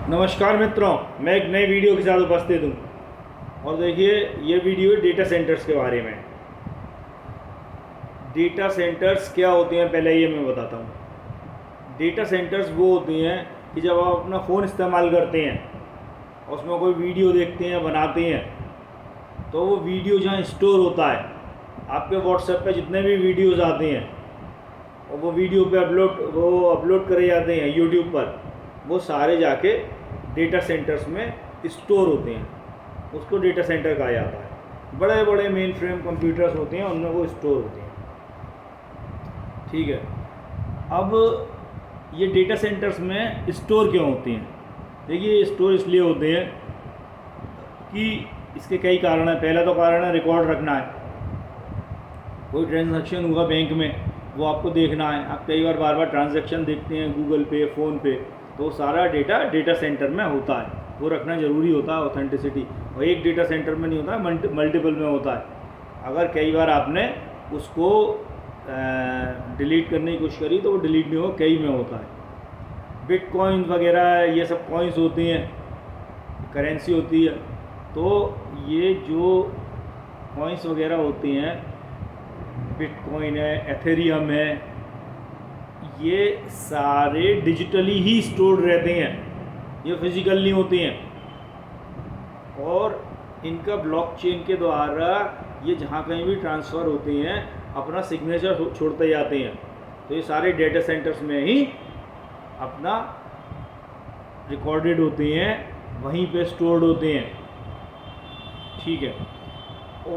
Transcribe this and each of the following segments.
नमस्कार मित्रों, मैं एक नई वीडियो के साथ उपस्थित हूँ। और देखिए, ये वीडियो है डेटा सेंटर्स के बारे में। डेटा सेंटर्स क्या होते हैं पहले ये मैं बताता हूँ। डेटा सेंटर्स वो होती हैं कि जब आप अपना फ़ोन इस्तेमाल करते हैं और उसमें कोई वीडियो देखते हैं, बनाते हैं, तो वो वीडियो जहाँ स्टोर होता है, आपके व्हाट्सएप पे जितने भी वीडियोज़ आते हैं और वो वीडियो पे अपलोड करे जाते हैं यूट्यूब पर, वो सारे जाके डेटा सेंटर्स में स्टोर होते हैं। उसको डेटा सेंटर कहा जाता है। बड़े बड़े मेन फ्रेम कंप्यूटर्स होते हैं, उनमें वो स्टोर होते हैं। ठीक है। अब ये डेटा सेंटर्स में स्टोर क्यों होते हैं? देखिए, स्टोर इसलिए होते हैं कि इसके कई कारण हैं। पहला तो कारण है रिकॉर्ड रखना है। कोई ट्रांजैक्शन हुआ बैंक में, वो आपको देखना है। आप कई बार बार ट्रांजैक्शन देखते हैं गूगल पे, फ़ोन पे, तो सारा डेटा सेंटर में होता है। वो रखना ज़रूरी होता है, ऑथेंटिसिटी। और एक डेटा सेंटर में नहीं होता है, मल्टीपल में होता है। अगर कई बार आपने उसको डिलीट करने की कोशिश करी तो वो डिलीट नहीं हो, कई में होता है। बिटकॉइन वगैरह ये सब कॉइन्स होती हैं, करेंसी होती है। तो ये जो कॉइन्स वगैरह होती हैं, बिटकॉइन है, एथेरियम है, ये सारे डिजिटली ही स्टोर्ड रहते हैं, ये फिजिकल नहीं होती हैं। और इनका ब्लॉकचेन के द्वारा ये जहाँ कहीं भी ट्रांसफ़र होते हैं अपना सिग्नेचर छोड़ते जाते हैं। तो ये सारे डेटा सेंटर्स में ही अपना रिकॉर्डेड होते हैं, वहीं पे स्टोर्ड होते हैं। ठीक है।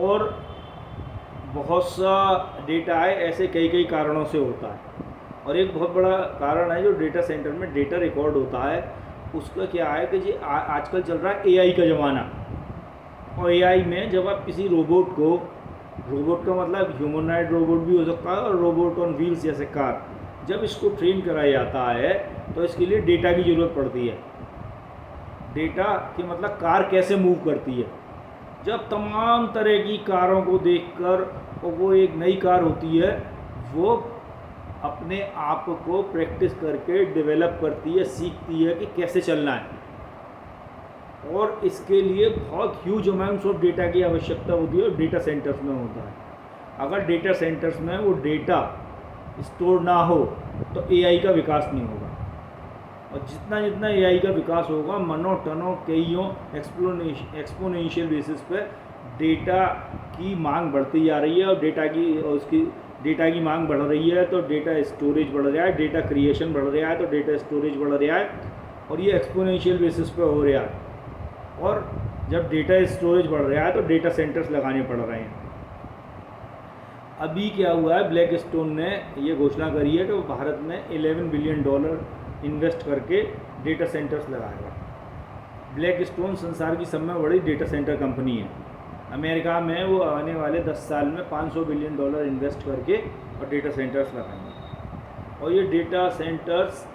और बहुत सा डेटा है ऐसे कई कारणों से होता है। और एक बहुत बड़ा कारण है जो डेटा सेंटर में डेटा रिकॉर्ड होता है, उसका क्या है कि जी आजकल चल रहा है एआई का ज़माना। और एआई में जब आप किसी रोबोट का मतलब ह्यूमनॉइड रोबोट भी हो सकता है और रोबोट ऑन व्हील्स जैसे कार, जब इसको ट्रेन कराया जाता है तो इसके लिए डेटा की ज़रूरत पड़ती है। डेटा कि मतलब कार कैसे मूव करती है। जब तमाम तरह की कारों को देखकर, और वो एक नई कार होती है, वो अपने आप को प्रैक्टिस करके डेवलप करती है, सीखती है कि कैसे चलना है। और इसके लिए बहुत ह्यूज अमाउंट्स ऑफ डेटा की आवश्यकता होती है और डेटा सेंटर्स में होता है। अगर डेटा सेंटर्स में वो डेटा स्टोर ना हो तो एआई का विकास नहीं होगा। और जितना जितना एआई का विकास होगा, मनों टनों कईयों एक्सपोनेंशियल बेसिस पे डेटा की मांग बढ़ती जा रही है। और उसकी डेटा की मांग बढ़ रही है तो डेटा स्टोरेज बढ़ रहा है, डेटा क्रिएशन बढ़ रहा है तो डेटा स्टोरेज बढ़ रहा है। और ये एक्सपोनेंशियल बेसिस पे हो रहा है। और जब डेटा स्टोरेज बढ़ रहा है तो डेटा सेंटर्स लगाने पड़ रहे हैं। अभी क्या हुआ है, ब्लैक स्टोन ने ये घोषणा करी है कि वो भारत में $11 बिलियन इन्वेस्ट करके डेटा सेंटर्स लगाएगा। ब्लैक स्टोन संसार की सब में बड़ी डेटा सेंटर कंपनी है। अमेरिका में वो आने वाले 10 साल में $500 बिलियन इन्वेस्ट करके और डेटा सेंटर्स लगाएंगे। और ये डेटा सेंटर्स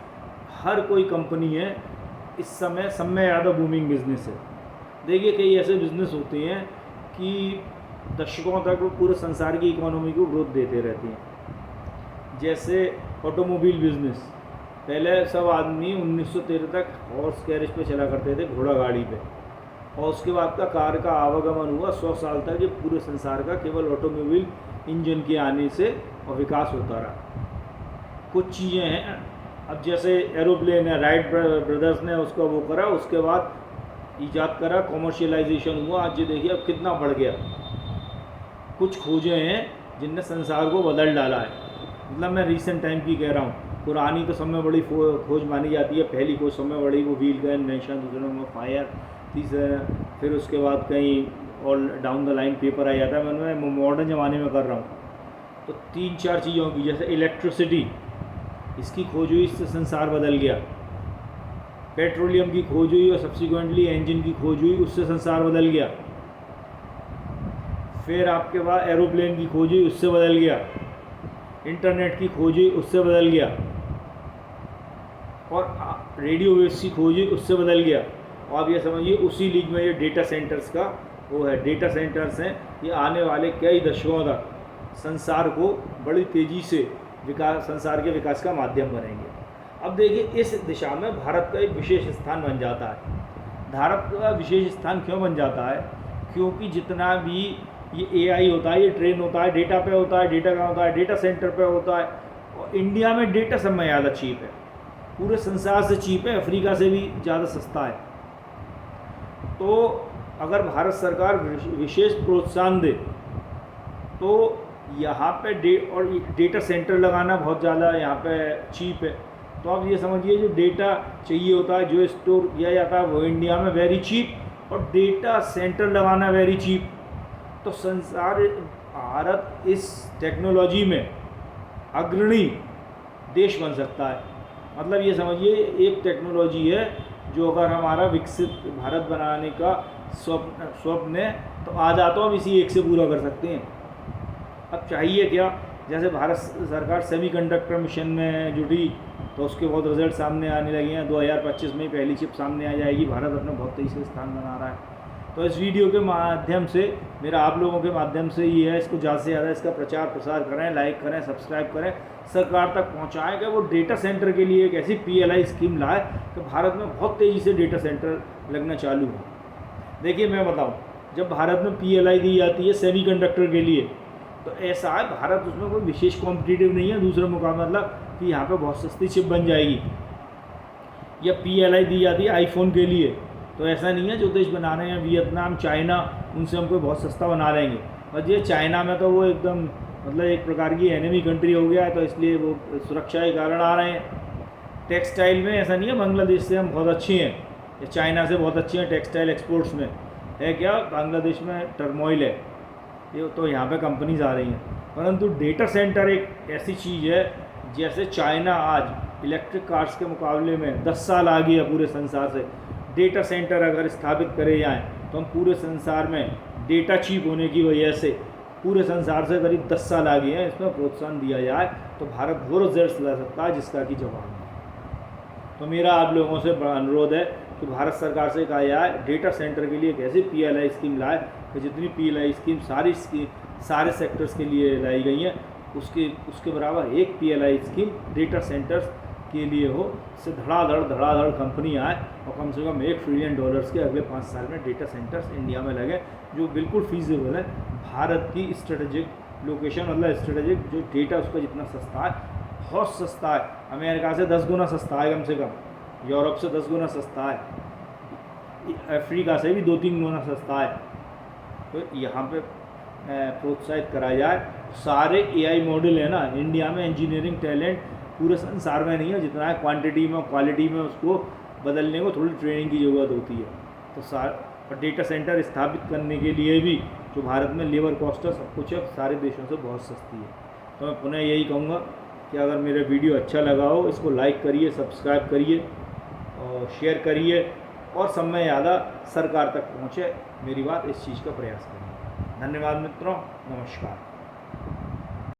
हर कोई कंपनी है इस समय सब में ज़्यादा बूमिंग बिजनेस है। देखिए, कई ऐसे बिजनेस होते हैं कि दशकों तक वो पूरे संसार की इकोनॉमी को ग्रोथ देते रहते हैं। जैसे ऑटोमोबाइल बिजनेस, पहले सब आदमी 1913 तक हॉर्स कैरेज पे चला करते थे, घोड़ा गाड़ी पे। और उसके बाद का कार का आवागमन हुआ 100 साल तक। ये पूरे संसार का केवल ऑटोमोबाइल इंजन के आने से और विकास होता रहा। कुछ चीज़ें हैं, अब जैसे एरोप्लेन है, राइट ब्रदर्स ने उसका वो करा, उसके बाद ईजाद करा, कॉमर्शियलाइजेशन हुआ, आज ये देखिए अब कितना बढ़ गया। कुछ खोजें हैं जिनने संसार को बदल डाला है। मतलब मैं रीसेंट टाइम की कह रहा हूँ, पुरानी तो सब में बड़ी खोज मानी जाती है। पहली खोज सब में बड़ी वो व्हील का इन्वेंशन, दूसरे में फायर, तीसरे फिर उसके बाद कहीं और डाउन द लाइन पेपर आ जाता है। मैं मॉडर्न ज़माने में कर रहा हूँ तो 3-4 चीज़ों की, जैसे इलेक्ट्रिसिटी, इसकी खोज हुई, इससे संसार बदल गया। पेट्रोलियम की खोज हुई और सब्सिक्वेंटली इंजन की खोज हुई, उससे संसार बदल गया। फिर आपके पास एरोप्लेन की खोज हुई, उससे बदल गया। इंटरनेट की खोज हुई, उससे बदल गया। और रेडियो वेव्स की खोज हुई, उससे बदल गया। और आप ये समझिए उसी लीग में ये डेटा सेंटर्स का वो है। डेटा सेंटर्स हैं, ये आने वाले कई दशकों तक संसार को बड़ी तेज़ी से संसार के विकास का माध्यम बनेंगे। अब देखिए इस दिशा में भारत का एक विशेष स्थान बन जाता है। भारत का विशेष स्थान क्यों बन जाता है? क्योंकि जितना भी ये एआई होता है, ये ट्रेन होता है, डेटा पे होता है, डेटा कहाँ होता है, डेटा सेंटर पे होता है। और इंडिया में डेटा सब में ज़्यादा चीप है, पूरे संसार से चीप है, अफ्रीका से भी ज़्यादा सस्ता है। तो अगर भारत सरकार विशेष प्रोत्साहन दे तो यहाँ पे डेटा सेंटर लगाना बहुत ज़्यादा यहाँ पे चीप है। तो आप ये समझिए जो डेटा चाहिए होता है, जो स्टोर किया जाता है, वो इंडिया में वेरी चीप, और डेटा सेंटर लगाना वेरी चीप। तो संसार भारत इस टेक्नोलॉजी में अग्रणी देश बन सकता है। मतलब ये समझिए एक टेक्नोलॉजी है जो अगर हमारा विकसित भारत बनाने का स्वप्न है तो आ जाता तो हम इसी एक से पूरा कर सकते हैं। अब चाहिए क्या? जैसे भारत सरकार सेमीकंडक्टर मिशन में जुटी तो उसके बहुत रिजल्ट सामने आने लगे हैं। 2025 में पहली चिप सामने आ जाएगी। भारत अपना बहुत तेज़ी से स्थान बना रहा है। तो इस वीडियो के माध्यम से मेरा आप लोगों के माध्यम से ये है, इसको ज़्यादा से ज़्यादा इसका प्रचार प्रसार करें, लाइक करें, सब्सक्राइब करें, सरकार तक पहुँचाएँ कि वो डेटा सेंटर के लिए एक ऐसी PLI स्कीम लाए कि भारत में बहुत तेज़ी से डेटा सेंटर लगना चालू हो। देखिए मैं बताऊँ, जब भारत में PLI दी जाती है सेमीकंडक्टर के लिए तो ऐसा है भारत उसमें कोई विशेष कॉम्पिटिटिव नहीं है दूसरे मुकाबले, मतलब कि यहाँ पे बहुत सस्ती चिप बन जाएगी। या PLI दी जाती है आईफोन के लिए तो ऐसा नहीं है जो देश बना रहे हैं वियतनाम, चाइना, उनसे हम कोई बहुत सस्ता बना लेंगे। बस ये चाइना में तो वो एकदम मतलब एक प्रकार की एनिमी कंट्री हो गया है, तो इसलिए वो सुरक्षा के कारण आ रहे हैं। टेक्सटाइल में ऐसा नहीं है बांग्लादेश से हम बहुत अच्छे हैं या चाइना से बहुत अच्छे हैं टेक्सटाइल एक्सपोर्ट्स में, है क्या? बांग्लादेश में टर्मोइल है, ये तो यहाँ पे कंपनीज आ रही हैं। परंतु डेटा सेंटर एक ऐसी चीज़ है, जैसे चाइना आज इलेक्ट्रिक कार्स के मुकाबले में 10 साल आगे है पूरे संसार से। डेटा सेंटर अगर स्थापित करे जाएँ तो हम पूरे संसार में डेटा चीप होने की वजह से पूरे संसार से करीब 10 साल आगे हैं। इसमें प्रोत्साहन दिया जाए तो भारत वो रिजल्ट ला सकता है जिसका कि जवाब है। तो मेरा आप लोगों से बड़ा अनुरोध है कि भारत सरकार से कहा जाए डेटा सेंटर के लिए एक ऐसी PLI स्कीम लाए कि जितनी PLI स्कीम सारे सेक्टर्स के लिए लाई गई हैं उसके बराबर एक PLI स्कीम डेटा सेंटर्स के लिए हो, इससे धड़ाधड़ कंपनी आए और कम से कम $1 ट्रिलियन के अगले 5 साल में डेटा सेंटर्स इंडिया में लगे, जो बिल्कुल फीजिबल है। भारत की स्ट्रेटेजिक लोकेशन, मतलब स्ट्रेटेजिक जो डेटा उसका जितना सस्ता है, बहुत सस्ता है, अमेरिका से 10 गुना सस्ता है कम से कम, यूरोप से 10 गुना सस्ता है, अफ्रीका से भी 2-3 गुना सस्ता है। तो यहाँ पे प्रोत्साहित करा जाए। सारे AI मॉडल है ना इंडिया में, इंजीनियरिंग टैलेंट पूरे संसार में नहीं है जितना है, क्वांटिटी में क्वालिटी में उसको बदलने को थोड़ी ट्रेनिंग की ज़रूरत होती है। तो डेटा सेंटर स्थापित करने के लिए भी जो भारत में लेबर कॉस्ट है सब कुछ है सारे देशों से बहुत सस्ती है। तो मैं पुनः यही कहूँगा कि अगर मेरा वीडियो अच्छा लगा हो इसको लाइक करिए, सब्सक्राइब करिए और शेयर करिए, और सब में ज़्यादा सरकार तक पहुँचे मेरी बात, इस चीज़ का प्रयास करिए। धन्यवाद मित्रों, नमस्कार।